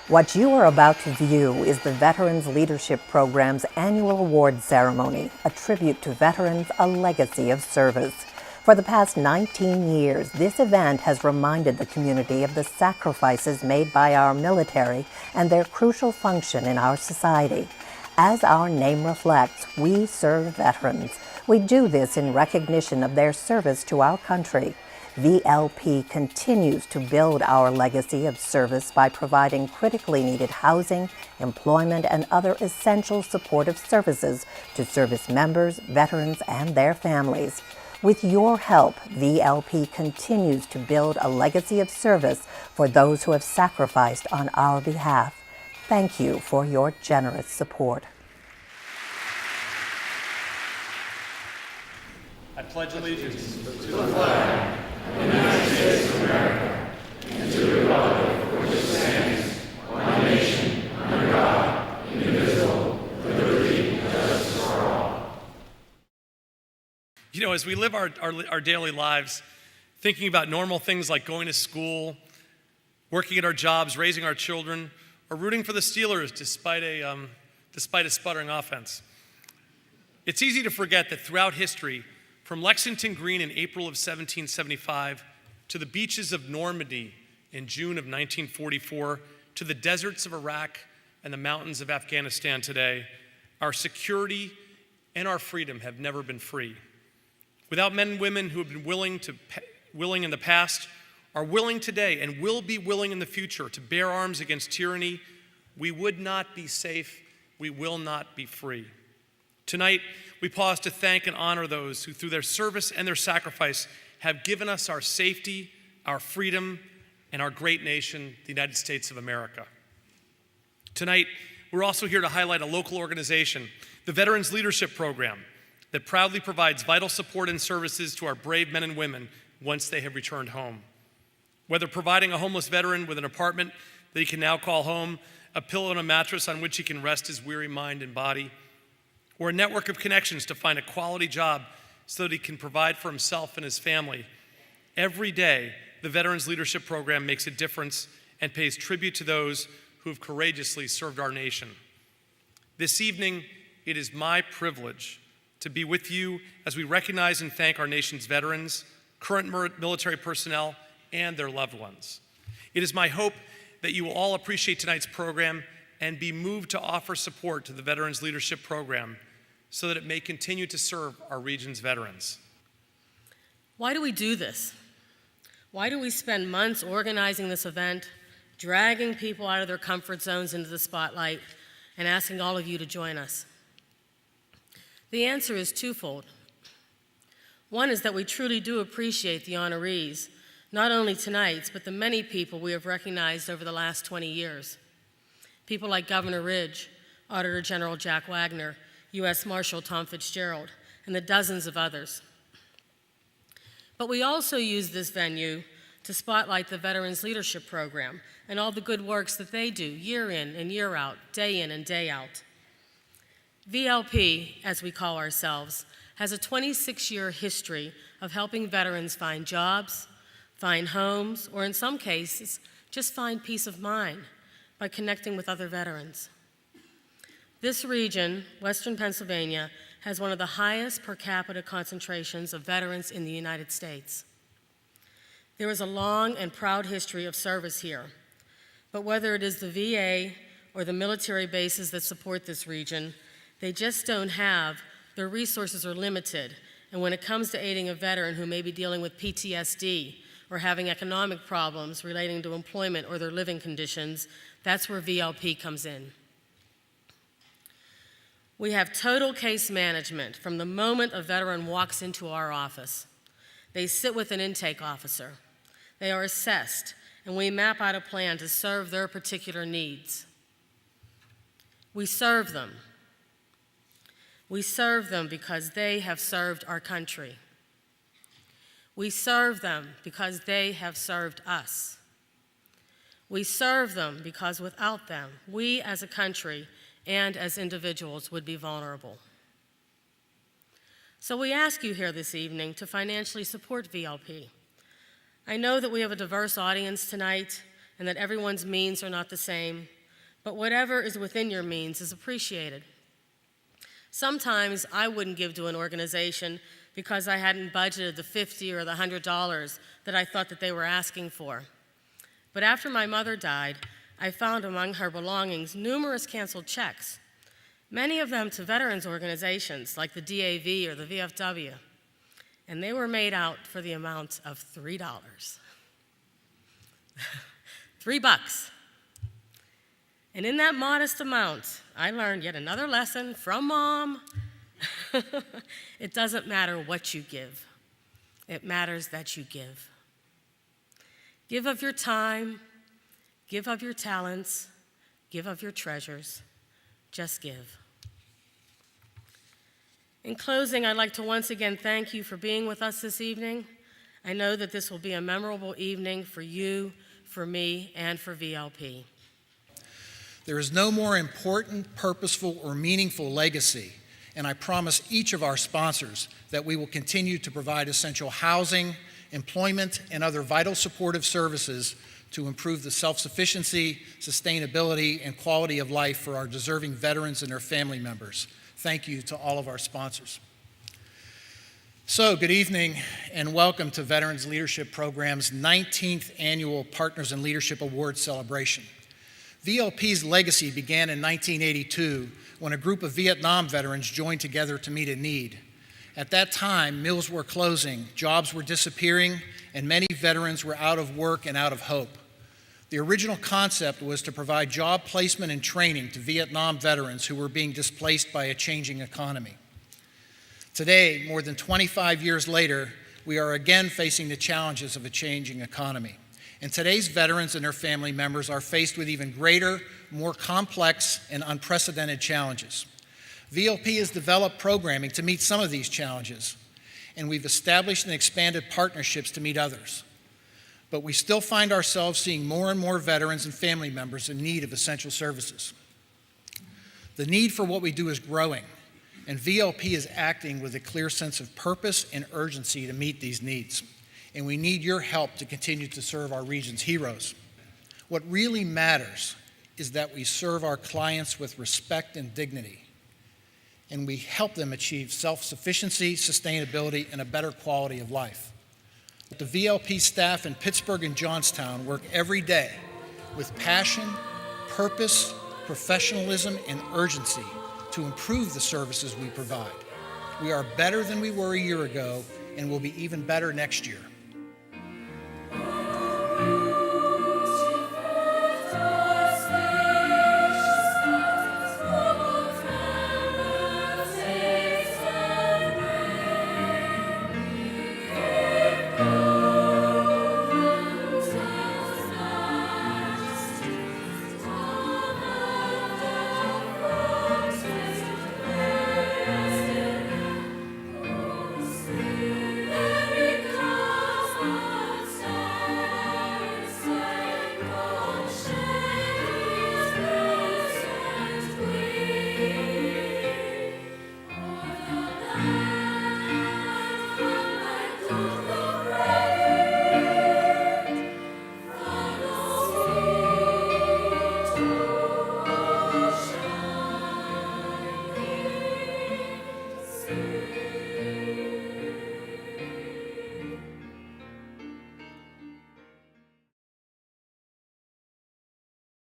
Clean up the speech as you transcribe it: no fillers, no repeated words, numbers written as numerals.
What you are about to view is the Veterans Leadership Program's annual award ceremony, a tribute to veterans, a legacy of service. For the past 19 years, this event has reminded the community of the sacrifices made by our military and their crucial function in our society. As our name reflects, we serve veterans. We do this in recognition of their service to our country. VLP continues to build our legacy of service by providing critically needed housing, employment, and other essential supportive services to service members, veterans, and their families. With your help, VLP continues to build a legacy of service for those who have sacrificed on our behalf. Thank you for your generous support. I pledge allegiance to the flag of the United States of America and to the republic for which it stands, one nation, under God, indivisible, with liberty and justice for all. You know, as we live our daily lives, thinking about normal things like going to school, working at our jobs, raising our children, or rooting for the Steelers despite a sputtering offense, it's easy to forget that throughout history, from Lexington Green in April of 1775 to the beaches of Normandy in June of 1944 to the deserts of Iraq and the mountains of Afghanistan today, our security and our freedom have never been free. Without men and women who have been willing in the past, are willing today, and will be willing in the future to bear arms against tyranny, we would not be safe, we will not be free. Tonight, we pause to thank and honor those who, through their service and their sacrifice, have given us our safety, our freedom, and our great nation, the United States of America. Tonight, we're also here to highlight a local organization, the Veterans Leadership Program, that proudly provides vital support and services to our brave men and women once they have returned home. Whether providing a homeless veteran with an apartment that he can now call home, a pillow and a mattress on which he can rest his weary mind and body, or a network of connections to find a quality job so that he can provide for himself and his family. Every day, the Veterans Leadership Program makes a difference and pays tribute to those who have courageously served our nation. This evening, it is my privilege to be with you as we recognize and thank our nation's veterans, current military personnel, and their loved ones. It is my hope that you will all appreciate tonight's program and be moved to offer support to the Veterans Leadership Program so that it may continue to serve our region's veterans. Why do we do this? Why do we spend months organizing this event, dragging people out of their comfort zones into the spotlight, and asking all of you to join us? The answer is twofold. One is that we truly do appreciate the honorees, not only tonight's, but the many people we have recognized over the last 20 years. People like Governor Ridge, Auditor General Jack Wagner, U.S. Marshal Tom Fitzgerald, and the dozens of others. But we also use this venue to spotlight the Veterans Leadership Program and all the good works that they do year in and year out, day in and day out. VLP, as we call ourselves, has a 26-year history of helping veterans find jobs, find homes, or in some cases, just find peace of mind by connecting with other veterans. This region, Western Pennsylvania, has one of the highest per capita concentrations of veterans in the United States. There is a long and proud history of service here, but whether it is the VA or the military bases that support this region, they just don't have, their resources are limited, and when it comes to aiding a veteran who may be dealing with PTSD or having economic problems relating to employment or their living conditions, that's where VLP comes in. We have total case management from the moment a veteran walks into our office. They sit with an intake officer. They are assessed, and we map out a plan to serve their particular needs. We serve them. We serve them because they have served our country. We serve them because they have served us. We serve them because without them, we as a country and as individuals would be vulnerable. So we ask you here this evening to financially support VLP. I know that we have a diverse audience tonight and that everyone's means are not the same, but whatever is within your means is appreciated. Sometimes I wouldn't give to an organization because I hadn't budgeted the $50 or the $100 that I thought that they were asking for. But after my mother died, I found among her belongings numerous canceled checks, many of them to veterans organizations like the DAV or the VFW, and they were made out for the amount of $3. $3. And in that modest amount, I learned yet another lesson from Mom. It doesn't matter what you give. It matters that you give. Give of your time, give of your talents, give of your treasures. Just give. In closing, I'd like to once again thank you for being with us this evening. I know that this will be a memorable evening for you, for me, and for VLP. There is no more important, purposeful, or meaningful legacy, and I promise each of our sponsors that we will continue to provide essential housing, employment, and other vital supportive services to improve the self-sufficiency, sustainability, and quality of life for our deserving veterans and their family members. Thank you to all of our sponsors. So, good evening and welcome to Veterans Leadership Program's 19th Annual Partners in Leadership Award celebration. VLP's legacy began in 1982 when a group of Vietnam veterans joined together to meet a need. At that time, mills were closing, jobs were disappearing, and many veterans were out of work and out of hope. The original concept was to provide job placement and training to Vietnam veterans who were being displaced by a changing economy. Today, more than 25 years later, we are again facing the challenges of a changing economy. And today's veterans and their family members are faced with even greater, more complex, and unprecedented challenges. VLP has developed programming to meet some of these challenges, and we've established and expanded partnerships to meet others. But we still find ourselves seeing more and more veterans and family members in need of essential services. The need for what we do is growing, and VLP is acting with a clear sense of purpose and urgency to meet these needs. And we need your help to continue to serve our region's heroes. What really matters is that we serve our clients with respect and dignity, and we help them achieve self-sufficiency, sustainability, and a better quality of life. The VLP staff in Pittsburgh and Johnstown work every day with passion, purpose, professionalism, and urgency to improve the services we provide. We are better than we were a year ago, and will be even better next year.